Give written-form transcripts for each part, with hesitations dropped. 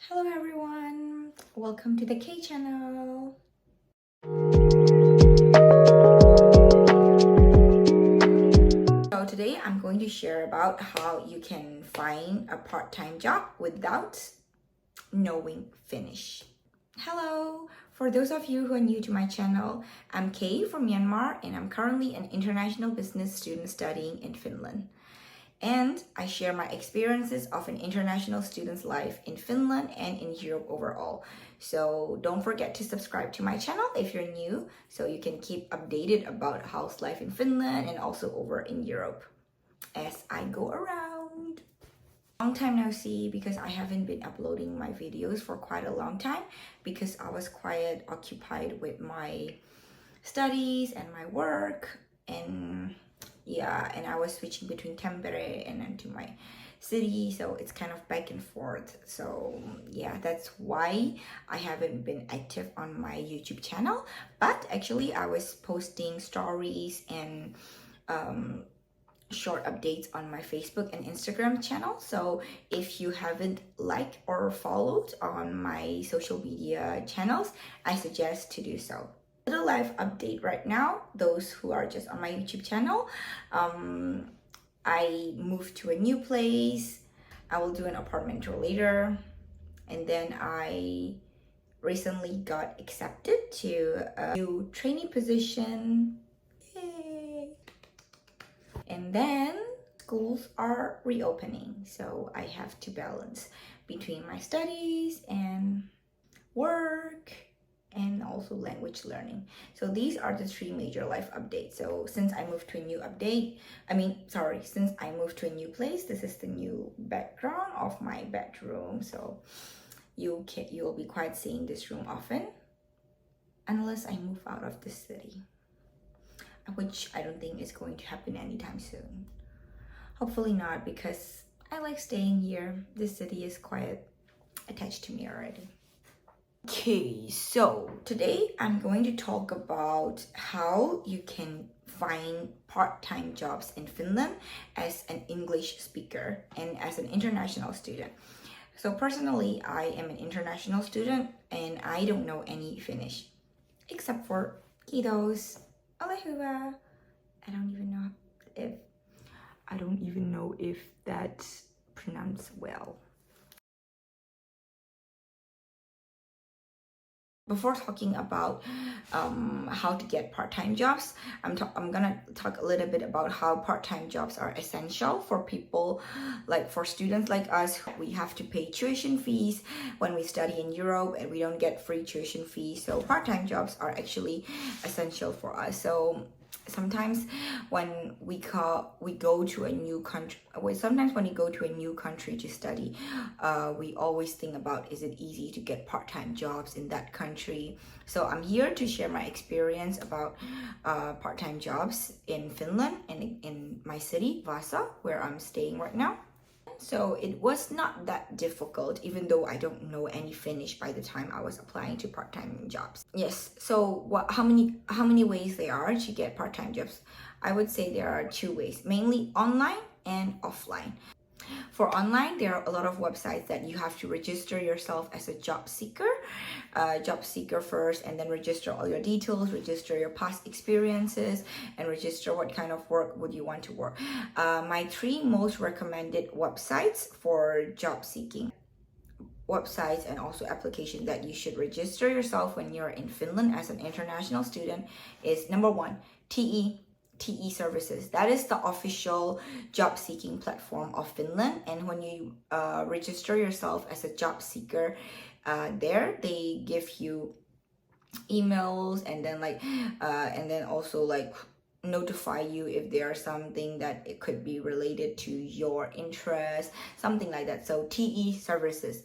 Hello everyone, welcome to the K channel. So today I'm going to share about how you can find a part-time job without knowing Finnish. Hello, for those of you who are new to my channel, I'm Kay from Myanmar and I'm currently an international business student studying in Finland. And I share my experiences of an international student's life in Finland and in Europe overall. So don't forget to subscribe to my channel if you're new, so you can keep updated about how's life in Finland and also over in Europe as I go around. Long time no see because I haven't been uploading my videos for quite a long time because I was quite occupied with my studies and my work, and I was switching between Tampere and then to my city, so it's kind of back and forth. So yeah, that's why I haven't been active on my YouTube channel, but actually I was posting stories and short updates on my Facebook and Instagram channel. So if you haven't liked or followed on my social media channels, I suggest to do so. Little life update right now, those who are just on my YouTube channel. I moved to a new place. I will do an apartment tour later. And then I recently got accepted to a new trainee position. Yay! And then schools are reopening, so I have to balance between my studies and work and also language learning. So these are the three major life updates. So since I moved to a new since I moved to a new place, this is the new background of my bedroom. So you will be quite seeing this room often, unless I move out of the city, which I don't think is going to happen anytime soon. Hopefully not, because I like staying here. This city is quite attached to me already. Okay, so today I'm going to talk about how you can find part-time jobs in Finland as an English speaker and as an international student. So personally, I am an international student and I don't know any Finnish except for kiitos, ole hyvä. I don't even know if that's pronounced well. Before talking about how to get part-time jobs, I'm gonna talk a little bit about how part-time jobs are essential for people, like for students like us. We have to pay tuition fees when we study in Europe and we don't get free tuition fees. So part-time jobs are actually essential for us. So sometimes when we go to a new country, when you go to a new country to study, we always think about, is it easy to get part-time jobs in that country? So I'm here to share my experience about part-time jobs in Finland and in my city, Vaasa, where I'm staying right now. So it was not that difficult, even though I don't know any Finnish by the time I was applying to part-time jobs. Yes, so how many ways there are to get part-time jobs? I would say there are two ways, mainly online and offline. For online, there are a lot of websites that you have to register yourself as a job seeker first, and then register all your details, register your past experiences, and register what kind of work would you want to work. My three most recommended websites for job seeking websites and also applications that you should register yourself when you're in Finland as an international student is number one, TE services. That is the official job seeking platform of Finland, and when you register yourself as a job seeker there, they give you emails and then also notify you if there's something that it could be related to your interest, something like that. So TE services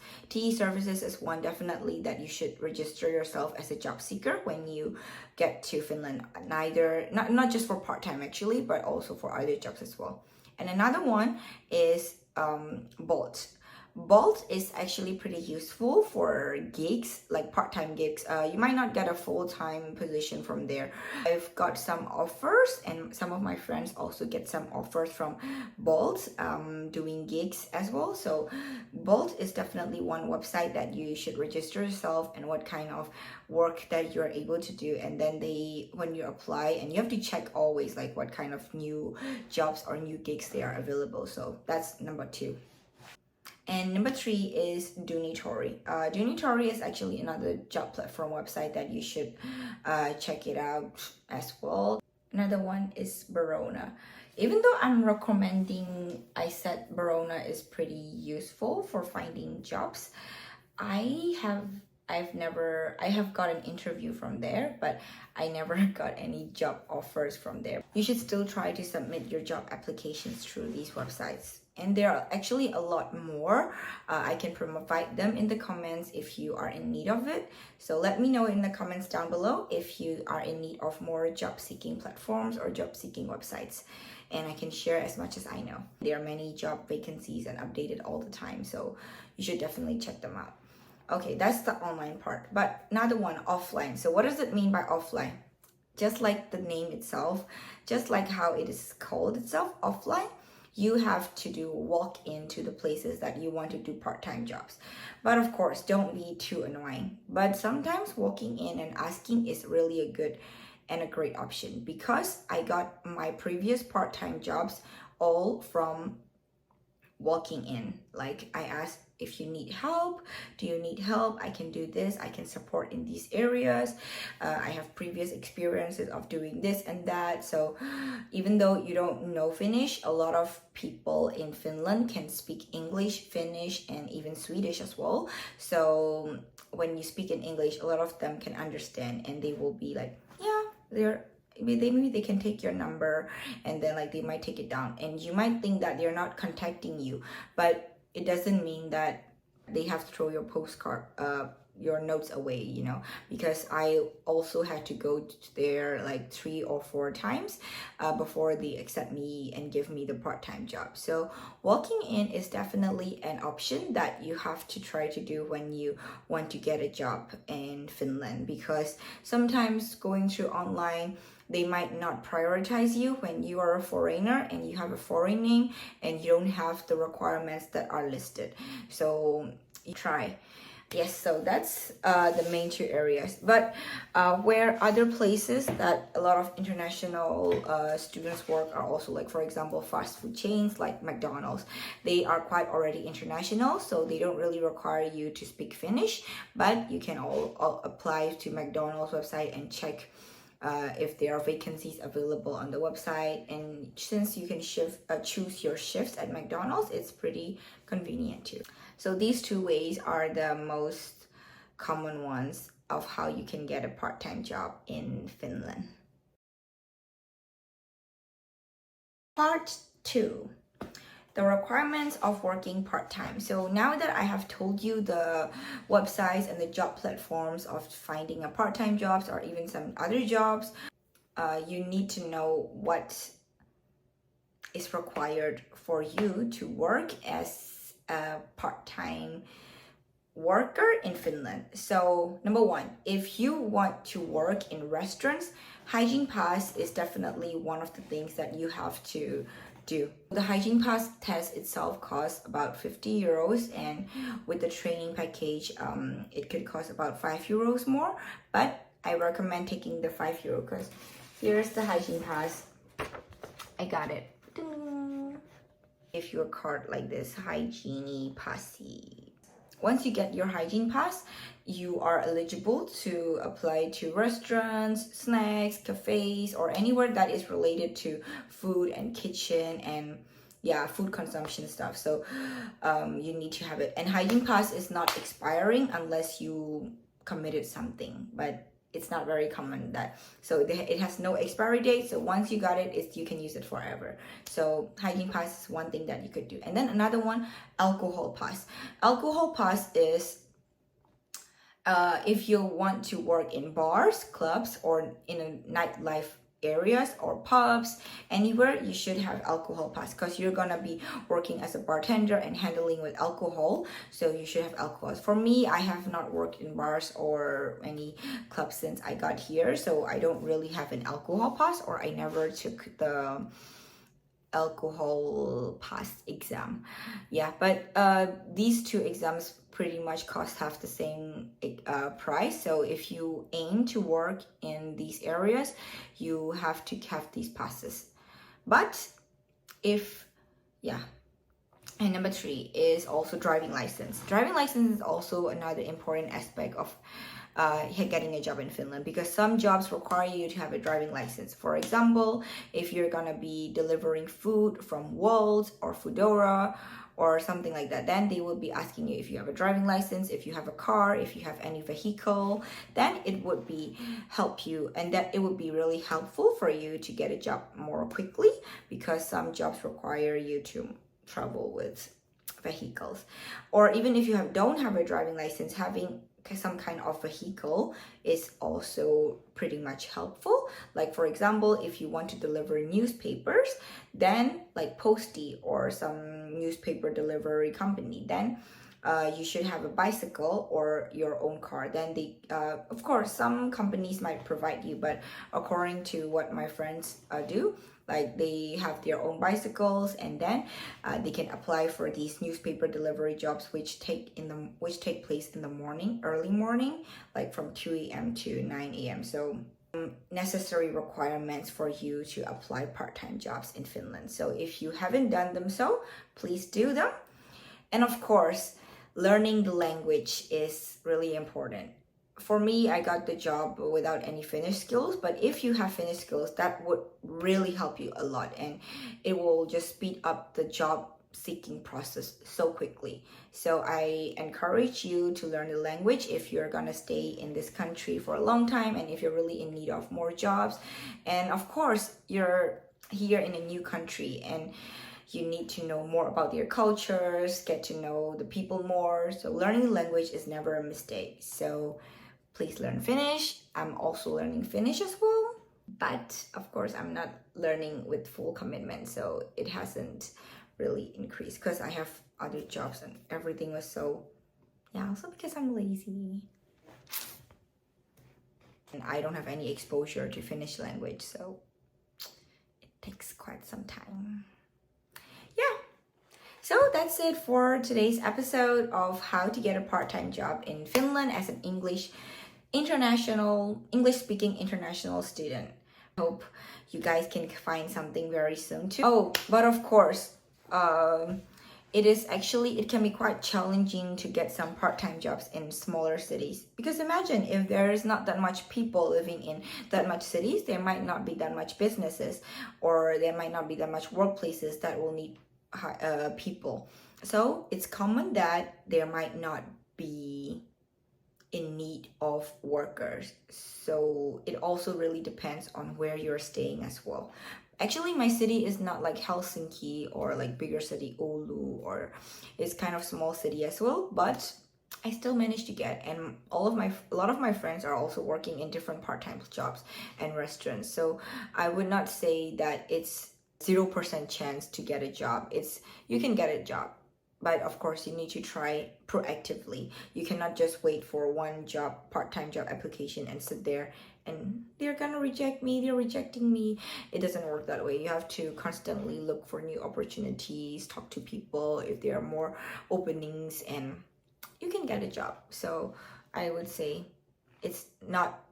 is one definitely that you should register yourself as a job seeker when you get to Finland, not just for part-time actually, but also for other jobs as well. And another one is Bolt. Bolt is actually pretty useful for gigs, like part-time gigs. You might not get a full-time position from there. I've got some offers, and some of my friends also get some offers from Bolt, doing gigs as well. So Bolt is definitely one website that you should register yourself and what kind of work that you're able to do. And then when you apply, and you have to check always like what kind of new jobs or new gigs they are available. So that's number 2. And number 3 is 𝓛𝓸𝓬𝓪𝓽𝓲𝓸. 𝓛𝓸𝓬𝓪𝓽𝓲𝓸 is actually another job platform website that you should check it out as well. Another one is 𝓑𝓫𝓬𝓪. Even though I'm recommending, I said 𝓑𝓫𝓬𝓪 is pretty useful for finding jobs, I have got an interview from there, but I never got any job offers from there. You should still try to submit your job applications through these websites. And there are actually a lot more. I can provide them in the comments if you are in need of it. So let me know in the comments down below if you are in need of more job seeking platforms or job seeking websites. And I can share as much as I know. There are many job vacancies and updated all the time, so you should definitely check them out. Okay, that's the online part. But another one, offline. So what does it mean by offline? Just like the name itself, just like how it is called itself, offline, you have to walk into the places that you want to do part-time jobs. But of course, don't be too annoying. But sometimes walking in and asking is really a good and a great option, because I got my previous part-time jobs all from walking in. Like, I asked, if you need help, do you need help? I can do this, I can support in these areas. I have previous experiences of doing this and that. So even though you don't know Finnish, a lot of people in Finland can speak English, Finnish, and even Swedish as well. So when you speak in English, a lot of them can understand, and they will be like, yeah, maybe they can take your number, and then like they might take it down, and you might think that they're not contacting you, but it doesn't mean that they have to throw your postcard, your notes away, you know, because I also had to go there like 3 or 4 times before they accept me and give me the part-time job. So walking in is definitely an option that you have to try to do when you want to get a job in Finland, because sometimes going through online, they might not prioritize you when you are a foreigner and you have a foreign name and you don't have the requirements that are listed. So you try. Yes, so that's the main 2 areas. But where other places that a lot of international students work are also, like, for example, fast food chains like McDonald's. They are quite already international, so they don't really require you to speak Finnish, but you can all apply to McDonald's website and check if there are vacancies available on the website. And since you can choose your shifts at McDonald's, it's pretty convenient too. So these 2 ways are the most common ones of how you can get a part-time job in Finland. Part 2. The requirements of working part-time. So now that I have told you the websites and the job platforms of finding a part-time jobs or even some other jobs, you need to know what is required for you to work as a part-time worker in Finland. So number 1, if you want to work in restaurants, hygiene pass is definitely one of the things that you have to do. The hygiene pass test itself costs about 50 euros, and with the training package, it could cost about 5 euros more, but I recommend taking the 5 euro because here's the hygiene pass. I got it. If your card like this, hygiene passy. Once you get your hygiene pass, you are eligible to apply to restaurants, snacks, cafes, or anywhere that is related to food and kitchen and food consumption stuff. So you need to have it. And hygiene pass is not expiring unless you committed something, but it's not very common that. So it has no expiry date. So once you got it, you can use it forever. So hygiene pass is one thing that you could do. And then another one, alcohol pass. Alcohol pass is if you want to work in bars, clubs, or in a nightlife areas or pubs, anywhere, you should have alcohol pass because you're gonna be working as a bartender and handling with alcohol, so you should have alcohol. For me, I have not worked in bars or any clubs since I got here, so I don't really have an alcohol pass, or I never took the alcohol pass exam. Yeah, but these two exams pretty much cost half the same price. So if you aim to work in these areas, you have to have these passes. But if, yeah. And number 3 is also driving license. Driving license is also another important aspect of getting a job in Finland, because some jobs require you to have a driving license. For example, if you're gonna be delivering food from Wolt or 𝓛𝓸𝓬𝓪 or something like that, then they will be asking you if you have a driving license, if you have a car, if you have any vehicle. Then it would be help you, and that it would be really helpful for you to get a job more quickly, because some jobs require you to travel with vehicles. Or even if you don't have a driving license, having some kind of vehicle is also pretty much helpful. Like for example, if you want to deliver newspapers, then like Postie or some newspaper delivery company, then you should have a bicycle or your own car. Then they of course some companies might provide you, but according to what my friends do, like they have their own bicycles, and then they can apply for these newspaper delivery jobs, which take place in the morning, early morning, like from 2 a.m. to 9 a.m. So necessary requirements for you to apply part-time jobs in Finland. So if you haven't done them, so please do them. And of course, learning the language is really important. For me, I got the job without any Finnish skills, but if you have Finnish skills, that would really help you a lot, and it will just speed up the job seeking process so quickly. So I encourage you to learn the language if you're gonna stay in this country for a long time, and if you're really in need of more jobs. And of course, you're here in a new country, and you need to know more about their cultures, get to know the people more. So learning the language is never a mistake. So please learn Finnish. I'm also learning Finnish as well, but of course I'm not learning with full commitment, so it hasn't really increased because I have other jobs and everything was so, yeah, also because I'm lazy. And I don't have any exposure to Finnish language, so it takes quite some time. Yeah, so that's it for today's episode of how to get a part-time job in Finland as an English-speaking international student. I hope you guys can find something very soon too. Oh, but of course, it can be quite challenging to get some part-time jobs in smaller cities, because imagine if there is not that much people living in that much cities, there might not be that much businesses, or there might not be that much workplaces that will need people. So it's common that there might not be in need of workers. So it also really depends on where you're staying as well. Actually, my city is not like Helsinki or like bigger city Oulu, or it's kind of small city as well, but I still managed to get, and a lot of my friends are also working in different part-time jobs and restaurants. So I would not say that it's 0% chance to get a job. You can get a job, but of course you need to try proactively. You cannot just wait for one part-time job application and sit there and they're gonna reject me, they're rejecting me. It doesn't work that way. You have to constantly look for new opportunities, talk to people if there are more openings, and you can get a job. So I would say it's not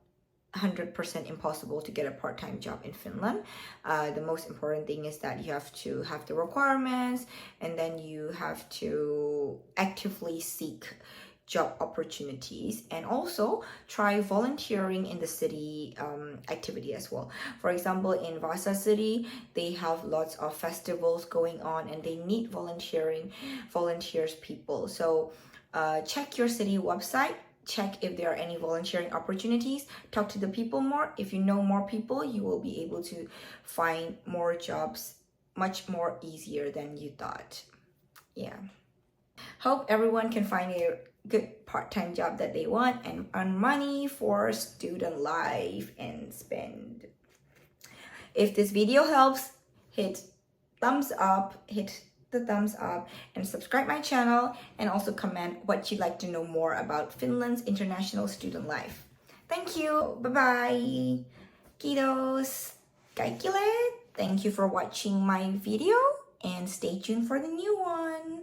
100% impossible to get a part-time job in Finland. The most important thing is that you have to have the requirements, and then you have to actively seek job opportunities, and also try volunteering in the city activity as well. For example, in Vaasa city, they have lots of festivals going on, and they need volunteers people. So check your city website, check if there are any volunteering opportunities, talk to the people more. If you know more people, you will be able to find more jobs much more easier than you thought. Yeah. Hope everyone can find a good part-time job that they want and earn money for student life and spend If this video helps, hit thumbs up, hit the thumbs up, and subscribe my channel, and also comment what you'd like to know more about Finland's international student life. Thank you. Bye-bye. Kiddos. Kaikille. Thank you for watching my video, and stay tuned for the new one.